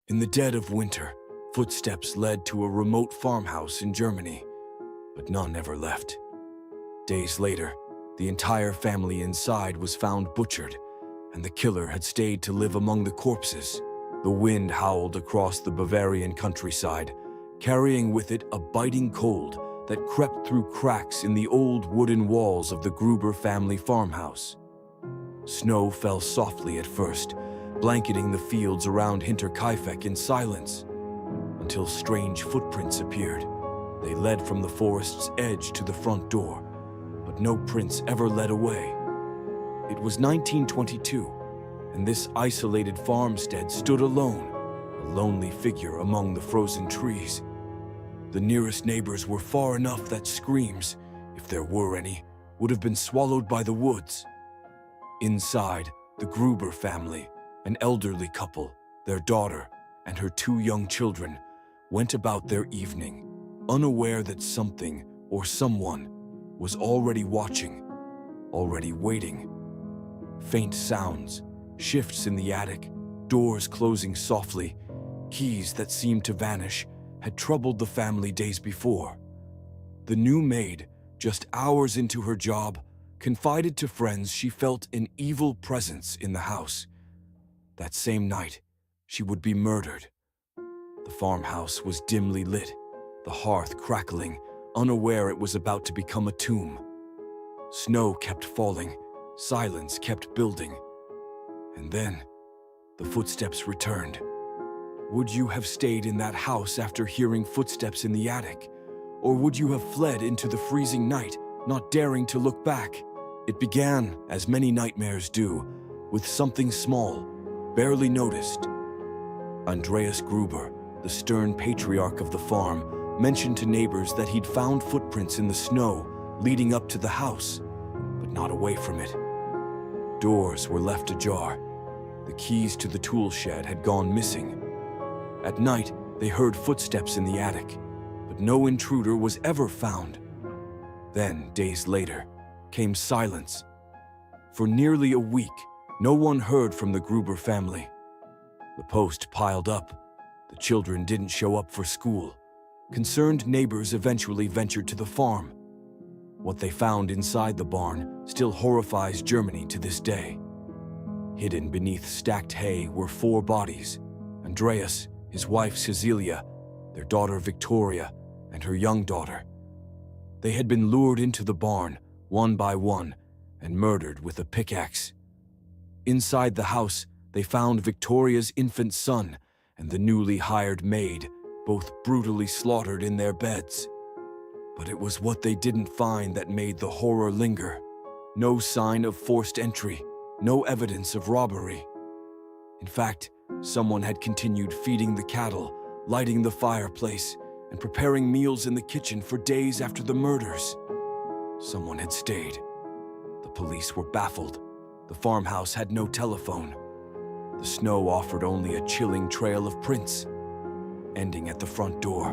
In the dead of winter, footsteps led to a remote farmhouse in Germany, but none ever left. Days later, the entire family inside was found butchered, and the killer had stayed to live among the corpses. The wind howled across the Bavarian countryside, carrying with it a biting cold that crept through cracks in the old wooden walls of the Gruber family farmhouse. Snow fell softly at first, blanketing the fields around Hinterkaifeck in silence, until strange footprints appeared. They led from the forest's edge to the front door, but no prints ever led away. It was 1922, and this isolated farmstead stood alone, a lonely figure among the frozen trees. The nearest neighbors were far enough that screams, if there were any, would have been swallowed by the woods. Inside, the Gruber family, an elderly couple, their daughter, and her 2 young children, went about their evening, unaware that something or someone was already watching, already waiting. Faint sounds, shifts in the attic, doors closing softly, keys that seemed to vanish, had troubled the family days before. The new maid, just hours into her job, confided to friends she felt an evil presence in the house. That same night, she would be murdered. The farmhouse was dimly lit, the hearth crackling, unaware it was about to become a tomb. Snow kept falling, silence kept building. And then, the footsteps returned. Would you have stayed in that house after hearing footsteps in the attic? Or would you have fled into the freezing night, not daring to look back? It began, as many nightmares do, with something small, barely noticed. Andreas Gruber, the stern patriarch of the farm, mentioned to neighbors that he'd found footprints in the snow leading up to the house, but not away from it. Doors were left ajar. The keys to the tool shed had gone missing. At night, they heard footsteps in the attic, but no intruder was ever found. Then, days later, came silence. For nearly a week, no one heard from the Gruber family. The post piled up. The children didn't show up for school. Concerned neighbors eventually ventured to the farm. What they found inside the barn still horrifies Germany to this day. Hidden beneath stacked hay were 4 bodies: Andreas, his wife Cecilia, their daughter Victoria, and her young daughter. They had been lured into the barn, one by one, and murdered with a pickaxe. Inside the house, they found Victoria's infant son and the newly hired maid, both brutally slaughtered in their beds. But it was what they didn't find that made the horror linger. No sign of forced entry, no evidence of robbery. In fact, someone had continued feeding the cattle, lighting the fireplace, and preparing meals in the kitchen for days after the murders. Someone had stayed. The police were baffled. The farmhouse had no telephone. The snow offered only a chilling trail of prints, ending at the front door.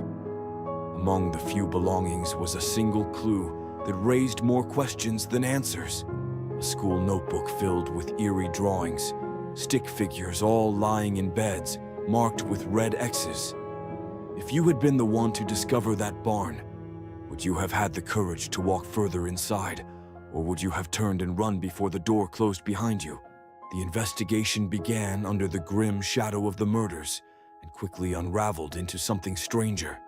Among the few belongings was a single clue that raised more questions than answers. A school notebook filled with eerie drawings, stick figures all lying in beds, marked with red X's. If you had been the one to discover that barn, would you have had the courage to walk further inside, or would you have turned and run before the door closed behind you? The investigation began under the grim shadow of the murders and quickly unraveled into something stranger.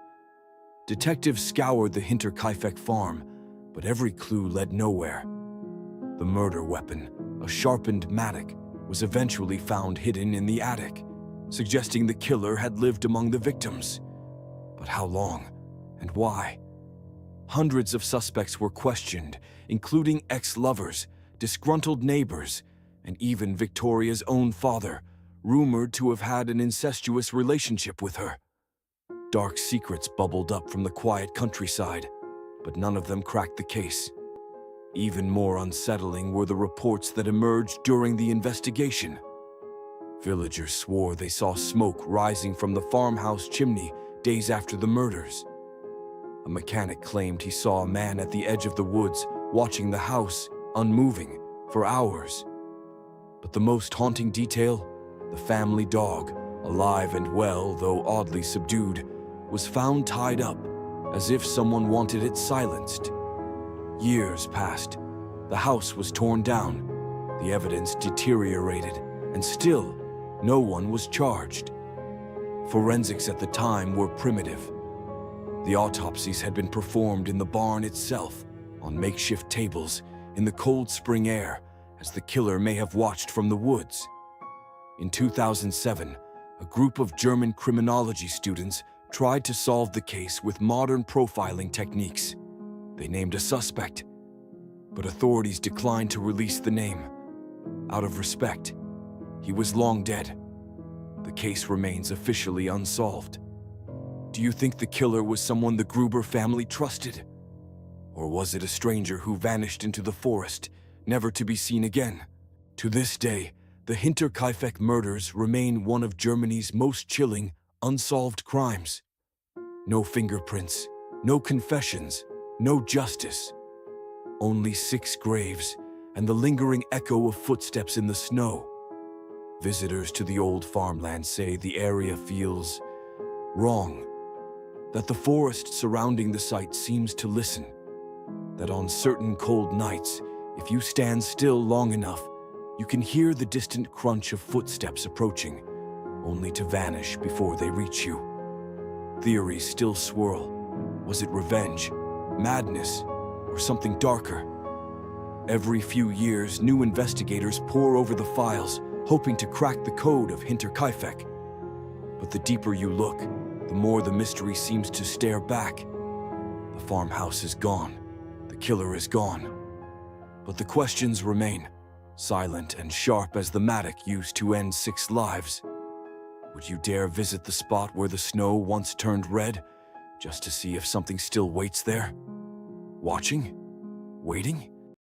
Detectives scoured the Hinterkaifeck farm, but every clue led nowhere. The murder weapon, a sharpened mattock, was eventually found hidden in the attic, suggesting the killer had lived among the victims. But how long, and why? Hundreds of suspects were questioned, including ex-lovers, disgruntled neighbors, and even Victoria's own father, rumored to have had an incestuous relationship with her. Dark secrets bubbled up from the quiet countryside, but none of them cracked the case. Even more unsettling were the reports that emerged during the investigation. Villagers swore they saw smoke rising from the farmhouse chimney days after the murders. A mechanic claimed he saw a man at the edge of the woods watching the house, unmoving, for hours. But the most haunting detail? The family dog, alive and well, though oddly subdued, was found tied up, as if someone wanted it silenced. Years passed. The house was torn down. The evidence deteriorated, and still, no one was charged. Forensics at the time were primitive. The autopsies had been performed in the barn itself, on makeshift tables, in the cold spring air, as the killer may have watched from the woods. In 2007, a group of German criminology students tried to solve the case with modern profiling techniques. They named a suspect, but authorities declined to release the name. Out of respect, he was long dead. The case remains officially unsolved. Do you think the killer was someone the Gruber family trusted? Or was it a stranger who vanished into the forest, never to be seen again? To this day, the Hinterkaifeck murders remain one of Germany's most chilling, unsolved crimes. No fingerprints, no confessions, no justice. Only 6 graves and the lingering echo of footsteps in the snow. Visitors to the old farmland say the area feels wrong, that the forest surrounding the site seems to listen, that on certain cold nights, if you stand still long enough, you can hear the distant crunch of footsteps approaching, only to vanish before they reach you. Theories still swirl. Was it revenge, madness, or something darker? Every few years, new investigators pore over the files, hoping to crack the code of Hinterkaifeck. But the deeper you look, the more the mystery seems to stare back. The farmhouse is gone. The killer is gone. But the questions remain, silent and sharp as the mattock used to end 6 lives. Would you dare visit the spot where the snow once turned red, just to see if something still waits there? Watching? Waiting?